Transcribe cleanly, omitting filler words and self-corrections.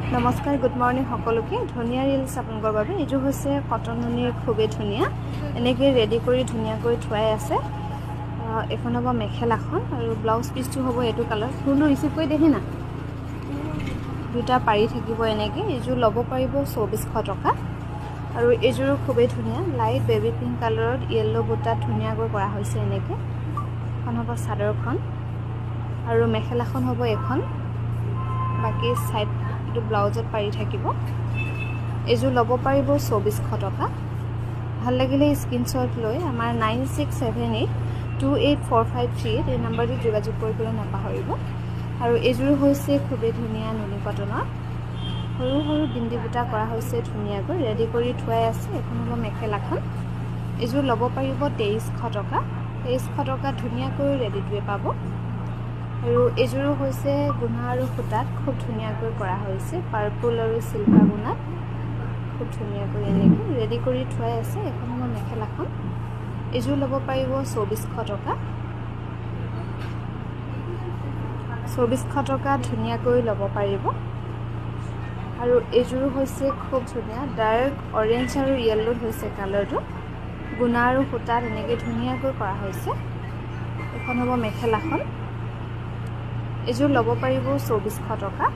নমস্কাৰ good morning সকলোকে ধুনীয়া ৰিলছ আপোনালোকৰ বাবে এইটো হৈছে কটন নুনিৰ খুবেই ধুনীয়া এনেকৈ ৰেডি কৰি ধুনীয়াকৈ থোৱাই আছে এখন হ'ব মেখেলাখন আৰু ব্লাউজ পিচটো হ'ব এইটো কালাৰ ফুলটো ৰিচিভ কৰি দেখি না দুটা পাৰি থাকিব এনেকৈ এইযোৰ ল'ব পাৰিব 2400 টকা আৰু এইযোৰো খুবেই ধুনীয়া লাইট বেবি পিংক কালাৰত য়েল্লো বুটাত ধুনীয়াকৈ কৰা হৈছে এনেকৈ এখন হ'ব চাদৰখন আৰু মেখেলাখন হ'ব এখন বাকি সাইড ব্লাউজত পাৰি থাকিব এজু লব পাৰিব 2400 টকা ভাল লাগিলে স্ক্ৰিনশ্বট লৈ আমাৰ 9678284538 এই নম্বৰটো যোগাযোগ কৰিবলৈ নাপাহৰিব আৰু এজু হৈছে খুবেই ধুনীয়া নুনি কটনৰ সৰু সৰু বিন্দি বুটা কৰা হৈছে ধুনীয়াকৈ ৰেডি কৰি থোৱাই আছে এখন হ'ব মেখেলাখন এজু লব পাৰিব 2300 টকা 2300 টকা ধুনীয়াকৈ ৰেডিটোৱে পাব আৰু এজুৰো হৈছে গুণা আৰু ফুটাত খুব ধুনীয়াকৈ কৰা হৈছে পাৰ্পল আৰু সিলভাৰ গুণাত খুব ধুনীয়াকৈ এনেকৈ ৰেডি কৰি থোৱাই আছে এখন হ'ব মেখেলাখন এজুৰ ল'ব পাৰিব 2400 টকা 2400 টকা ধুনীয়াকৈ ল'ব পাৰিব আৰু এজুৰো হৈছে খুব ধুনীয়া ডাৰ্ক অৰেঞ্জ আৰু য়েল্লো হৈছে কালাৰটো গুণা আৰু ফুটাত এনেকৈ ধুনীয়াকৈ কৰা হৈছে এখন হ'ব মেখেলাখন এজুৰ ল'ব পাৰিব 2400 টকা